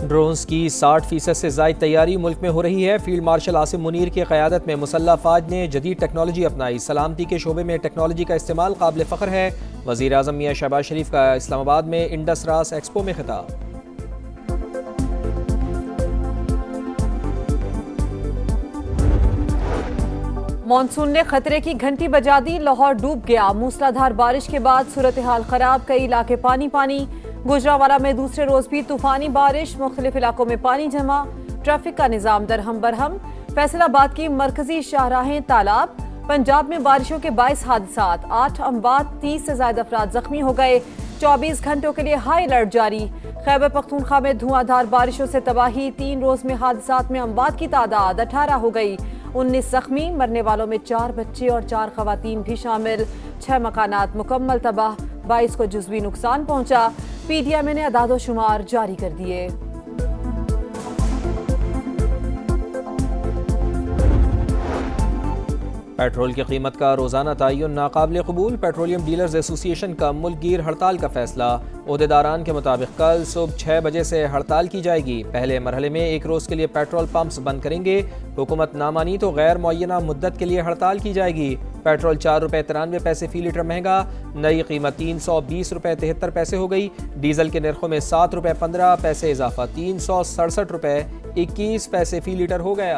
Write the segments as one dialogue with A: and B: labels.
A: Drones کی 60% سے زائد تیاری ملک میں ہو رہی ہے۔ فیلڈ مارشل عاصم منیر کی قیادت میں مسلح افواج نے جدید ٹیکنالوجی اپنائی۔ سلامتی کے شعبے میں ٹیکنالوجی کا استعمال قابل فخر ہے۔ وزیر اعظم میاں شہباز شریف کا اسلام آباد میں انڈس راس ایکسپو میں خطاب۔
B: مانسون نے خطرے کی گھنٹی بجا دی، لاہور ڈوب گیا۔ موسلادھار بارش کے بعد صورتحال خراب، کئی علاقے پانی پانی۔ گوجرانوالہ میں دوسرے روز بھی طوفانی بارش، مختلف علاقوں میں پانی جمع، ٹریفک کا نظام درہم برہم۔ فیصل آباد کی مرکزی شاہراہیں تالاب۔ پنجاب میں بارشوں کے 22 حادثات، 8 اموات، 30 سے زائد افراد زخمی ہو گئے۔ 24 گھنٹوں کے لیے ہائی الرٹ جاری۔ خیبر پختونخوا میں دھواں دھار بارشوں سے تباہی، 3 روز میں حادثات میں اموات کی تعداد 18 ہو گئی، 19 زخمی، مرنے والوں میں 4 بچے اور 4 خواتین بھی شامل۔ 6 مکانات مکمل تباہ، 22 کو جزوی نقصان پہنچا۔ پی ڈی ایم اے نے اعداد و شمار جاری کر دیے۔
A: پیٹرول کی قیمت کا روزانہ تعین ناقابل قبول، پیٹرولیم ڈیلرز ایسوسی ایشن کا ملک گیر ہڑتال کا فیصلہ۔ عہدیداران کے مطابق کل صبح 6 بجے سے ہڑتال کی جائے گی۔ پہلے مرحلے میں 1 روز کے لیے پیٹرول پمپس بند کریں گے۔ حکومت نہ مانی تو غیر معینہ مدت کے لیے ہڑتال کی جائے گی۔ پیٹرول 4 روپے 93 پیسے فی لیٹر مہنگا، نئی قیمت 320 روپے 73 پیسے ہو گئی۔ ڈیزل کے نرخوں میں 7 روپے 15 پیسے اضافہ، 367 روپے 21 پیسے فی لیٹر ہو گیا۔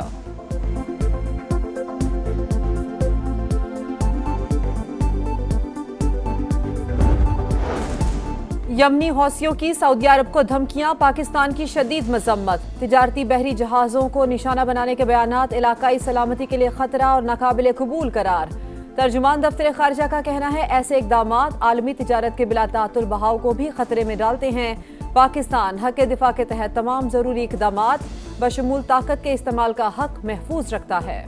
B: یمنی حوثیوں کی سعودی عرب کو دھمکیاں، پاکستان کی شدید مذمت۔ تجارتی بحری جہازوں کو نشانہ بنانے کے بیانات علاقائی سلامتی کے لیے خطرہ اور ناقابل قبول قرار۔ ترجمان دفتر خارجہ کا کہنا ہے ایسے اقدامات عالمی تجارت کے بلا تعطل بہاؤ کو بھی خطرے میں ڈالتے ہیں۔ پاکستان حق دفاع کے تحت تمام ضروری اقدامات بشمول طاقت کے استعمال کا حق محفوظ رکھتا ہے۔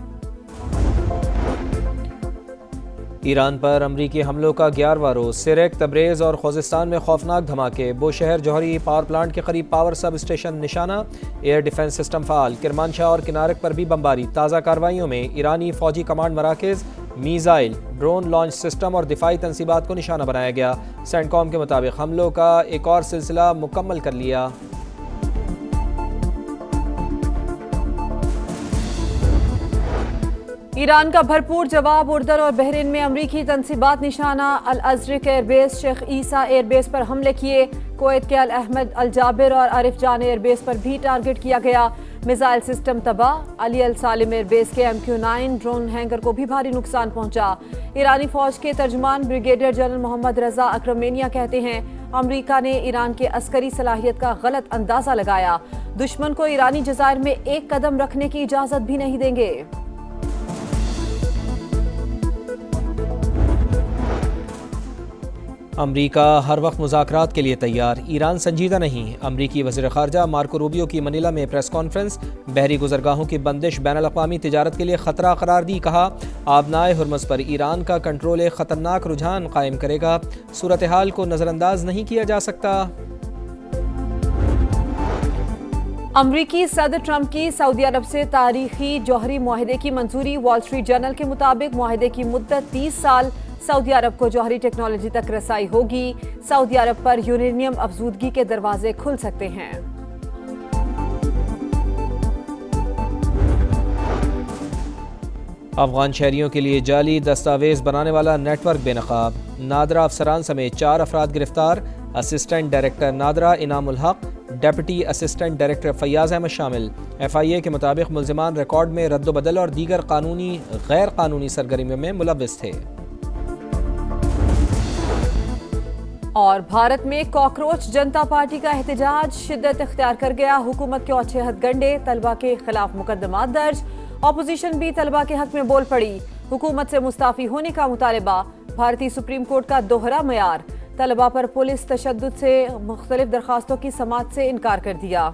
A: ایران پر امریکی حملوں کا 11واں روز، سرک، تبریز اور خوزستان میں خوفناک دھماکے۔ بوشہر جوہری پاور پلانٹ کے قریب پاور سب اسٹیشن نشانہ، ایئر ڈیفنس سسٹم فعال۔ کرمانشاہ اور کنارک پر بھی بمباری۔ تازہ کارروائیوں میں ایرانی فوجی کمانڈ مراکز، میزائل، ڈرون لانچ سسٹم اور دفاعی تنصیبات کو نشانہ بنایا گیا۔ سینٹ کام کے مطابق حملوں کا ایک اور سلسلہ مکمل کر لیا۔
B: ایران کا بھرپور جواب، اردن اور بحرین میں امریکی تنصیبات نشانہ۔ الازرق ایئر بیس، شیخ عیسیٰ ایئر بیس پر حملے کیے۔ کویت کے الاحمد الجابر اور عارف جان ایئر بیس پر بھی ٹارگٹ کیا گیا۔ میزائل سسٹم تباہ۔ علی السالم ایئر بیس کے MQ-9 ڈرون ہینگر کو بھی بھاری نقصان پہنچا۔ ایرانی فوج کے ترجمان بریگیڈیئر جنرل محمد رضا اکرمینیا کہتے ہیں امریکہ نے ایران کے عسکری صلاحیت کا غلط اندازہ لگایا، دشمن کو ایرانی جزائر میں ایک قدم رکھنے کی اجازت بھی نہیں دیں گے۔
A: امریکہ ہر وقت مذاکرات کے لیے تیار، ایران سنجیدہ نہیں۔ امریکی وزیر خارجہ مارکو روبیو کی منیلا میں پریس کانفرنس۔ بحری گزرگاہوں کی بندش بین الاقوامی تجارت کے لیے خطرہ قرار دی، کہا آبنائے ہرمز پر ایران کا کنٹرول ایک خطرناک رجحان قائم کرے گا، صورتحال کو نظر انداز نہیں کیا جا سکتا۔
B: امریکی صدر ٹرمپ کی سعودی عرب سے تاریخی جوہری معاہدے کی منظوری۔ وال اسٹریٹ جرنل کے مطابق معاہدے کی مدت 30 سال، سعودی عرب کو جوہری ٹیکنالوجی تک رسائی ہوگی۔ سعودی عرب پر یورینیم افزودگی کے دروازے کھل سکتے ہیں۔
A: افغان شہریوں کے لیے جعلی دستاویز بنانے والا نیٹ ورک بے نقاب۔ نادرا افسران سمیت 4 افراد گرفتار۔ Assistant director NADRA Inam ul Haq, deputy assistant director Fayyaz Ahmed شامل۔ FIA کے مطابق ملزمان ریکارڈ میں رد و بدل اور دیگر قانونی غیر قانونی سرگرمیوں میں ملوث تھے۔
B: اور بھارت میں کاکروچ جنتا پارٹی کا احتجاج شدت اختیار کر گیا۔ حکومت کے اوچھے ہتھ گنڈے، طلبہ کے خلاف مقدمات درج۔ اپوزیشن بھی طلبہ کے حق میں بول پڑی، حکومت سے مستعفی ہونے کا مطالبہ۔ بھارتی سپریم کورٹ کا دوہرا معیار، طلبہ پر پولیس تشدد سے مختلف درخواستوں کی سماعت سے انکار کر دیا۔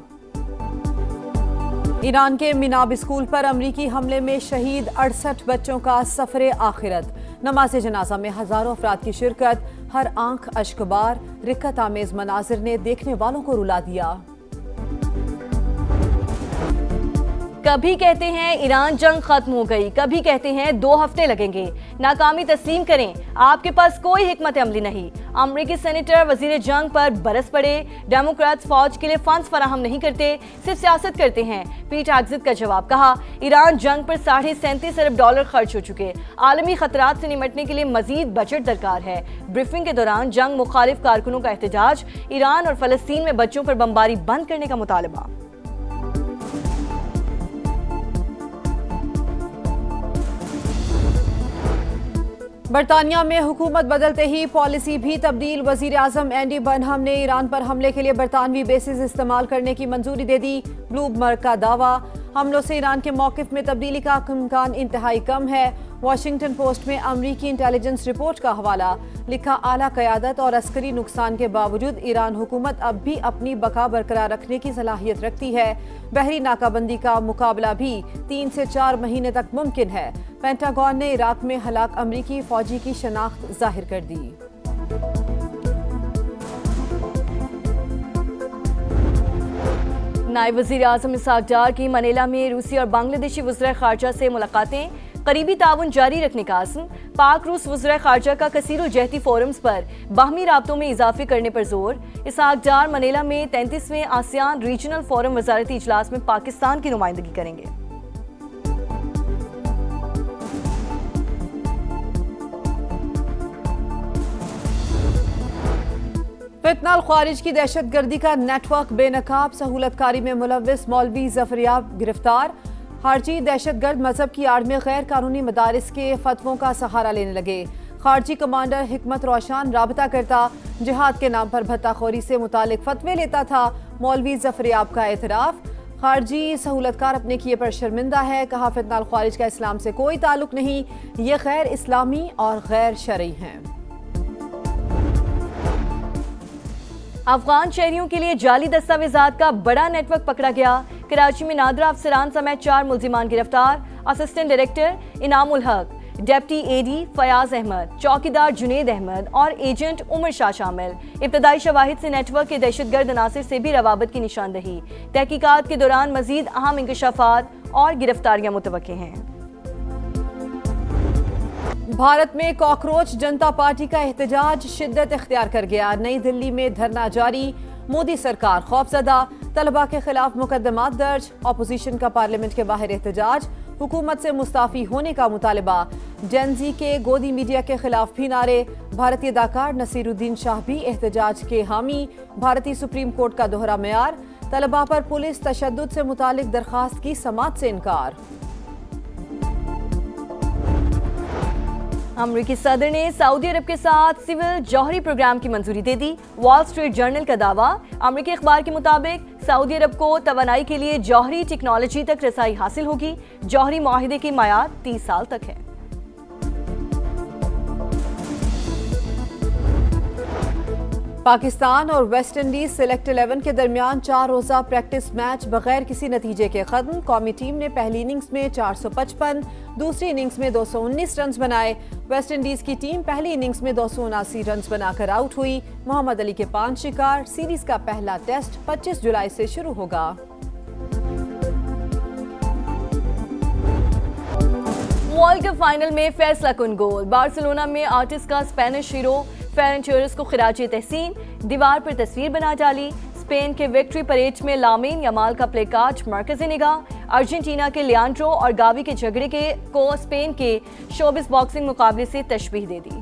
B: ایران کے مناب اسکول پر امریکی حملے میں شہید 68 بچوں کا سفر آخرت۔ نماز جنازہ میں ہزاروں افراد کی شرکت، ہر آنکھ اشک بار، رکت آمیز مناظر نے دیکھنے والوں کو رلا دیا۔
C: کبھی کہتے ہیں ایران جنگ ختم ہو گئی، کبھی کہتے ہیں 2 ہفتے لگیں گے۔ ناکامی تسلیم کریں، آپ کے پاس کوئی حکمت عملی نہیں۔ امریکی سینیٹر وزیر جنگ پر برس پڑے، ڈیموکریٹس فوج کے لیے فنڈز فراہم نہیں کرتے، صرف سیاست کرتے ہیں۔ پیٹ ہیگزت کا جواب، کہا ایران جنگ پر $37.5 ارب خرچ ہو چکے، عالمی خطرات سے نمٹنے کے لیے مزید بجٹ درکار ہے۔ بریفنگ کے دوران جنگ مخالف کارکنوں کا احتجاج، ایران اور فلسطین میں بچوں پر بمباری بند کرنے کا مطالبہ۔
B: برطانیہ میں حکومت بدلتے ہی پالیسی بھی تبدیل، وزیر اعظم اینڈی برنہم نے ایران پر حملے کے لیے برطانوی بیسز استعمال کرنے کی منظوری دے دی۔ بلومبرگ کا دعویٰ، حملوں سے ایران کے موقف میں تبدیلی کا امکان انتہائی کم ہے۔ واشنگٹن پوسٹ میں امریکی انٹیلیجنس رپورٹ کا حوالہ، لکھا اعلیٰ قیادت اور عسکری نقصان کے باوجود ایران حکومت اب بھی اپنی بقا برقرار رکھنے کی صلاحیت رکھتی ہے۔ بحری ناکہ بندی کا مقابلہ بھی 3 سے 4 مہینے تک ممکن ہے۔ پینٹاگون نے عراق میں ہلاک امریکی فوجی کی شناخت ظاہر کر دی۔
C: نائب وزیر اعظم اسحاق ڈار کی منیلا میں روسی اور بنگلہ دیشی وزرائے خارجہ سے ملاقاتیں، قریبی تعاون جاری رکھنے کا عزم۔ پاک روس وزرائے خارجہ کا کثیر الجہتی فورمز پر باہمی رابطوں میں اضافے کرنے پر زور۔ اسحاق ڈار منیلا میں 33ویں آسیان ریجنل فورم وزارتی اجلاس میں پاکستان کی نمائندگی کریں گے۔
B: فتنہ الخوارج کی دہشت گردی کا نیٹ ورک بے نقاب، سہولت کاری میں ملوث مولوی ظفریاب گرفتار۔ خارجی دہشت گرد مذہب کی آڑ میں غیر قانونی مدارس کے فتووں کا سہارا لینے لگے۔ خارجی کمانڈر حکمت روشن رابطہ کرتا، جہاد کے نام پر بھتہ خوری سے متعلق فتوے لیتا تھا۔ مولوی ظفریاب کا اعتراف، خارجی سہولت کار اپنے کیے پر شرمندہ ہے، کہا فتنہ الخوارج کا اسلام سے کوئی تعلق نہیں، یہ غیر اسلامی اور غیر شرعی ہیں۔
C: افغان شہریوں کے لیے جعلی دستاویزات کا بڑا نیٹ ورک پکڑا گیا۔ کراچی میں نادرا افسران سمیت 4 ملزمان گرفتار، اسسٹنٹ ڈائریکٹر انعام الحق، ڈپٹی اے ڈی فیاض احمد، چوکیدار جنید احمد اور ایجنٹ عمر شاہ شامل۔ ابتدائی شواہد سے نیٹ ورک کے دہشت گرد عناصر سے بھی روابط کی نشاندہی۔ تحقیقات کے دوران مزید اہم انکشافات اور گرفتاریاں متوقع ہیں۔
B: بھارت میں کاکروچ جنتا پارٹی کا احتجاج شدت اختیار کر گیا۔ نئی دلی میں دھرنا جاری، مودی سرکار خوفزدہ، طلباء کے خلاف مقدمات درج، اپوزیشن کا پارلیمنٹ کے باہر احتجاج، حکومت سے مستعفی ہونے کا مطالبہ۔ جین زی کے گودی میڈیا کے خلاف بھی نعرے۔ بھارتی اداکار نصیر الدین شاہ بھی احتجاج کے حامی۔ بھارتی سپریم کورٹ کا دوہرا معیار، طلباء پر پولیس تشدد سے متعلق درخواست کی سماعت سے انکار۔
C: امریکی صدر نے سعودی عرب کے ساتھ سول جوہری پروگرام کی منظوری دے دی۔ وال سٹریٹ جرنل کا دعویٰ، امریکی اخبار کے مطابق سعودی عرب کو توانائی کے لیے جوہری ٹیکنالوجی تک رسائی حاصل ہوگی۔ جوہری معاہدے کی میعاد 30 سال تک ہے۔
B: پاکستان اور ویسٹ انڈیز سلیکٹ 11 کے درمیان 4 روزہ پریکٹس میچ بغیر کسی نتیجے کے ختم۔ قومی ٹیم نے پہلی اننگز میں 455، دوسری اننگز میں 219 رنز بنائے۔ ویسٹ انڈیز کی ٹیم پہلی اننگز میں 279 رنز بنا کر آؤٹ ہوئی۔ محمد علی کے 5 شکار۔ سیریز کا پہلا ٹیسٹ 25 جولائی سے شروع ہوگا۔
C: ورلڈ کپ فائنل میں فیصلہ کن گول، بارسلونا میں آرٹسٹ کا اسپینش ہیرو فران ٹورریس کو خراج تحسین، دیوار پر تصویر بنا ڈالی۔ اسپین کے وکٹری پریڈ میں لامین یامال کا پلے کارڈ مرکز نگاہ۔ ارجنٹینا کے لیانڈرو اور گاوی کے جھگڑے کو اسپین کے شوبز باکسنگ مقابلے سے تشبیہ دے دی۔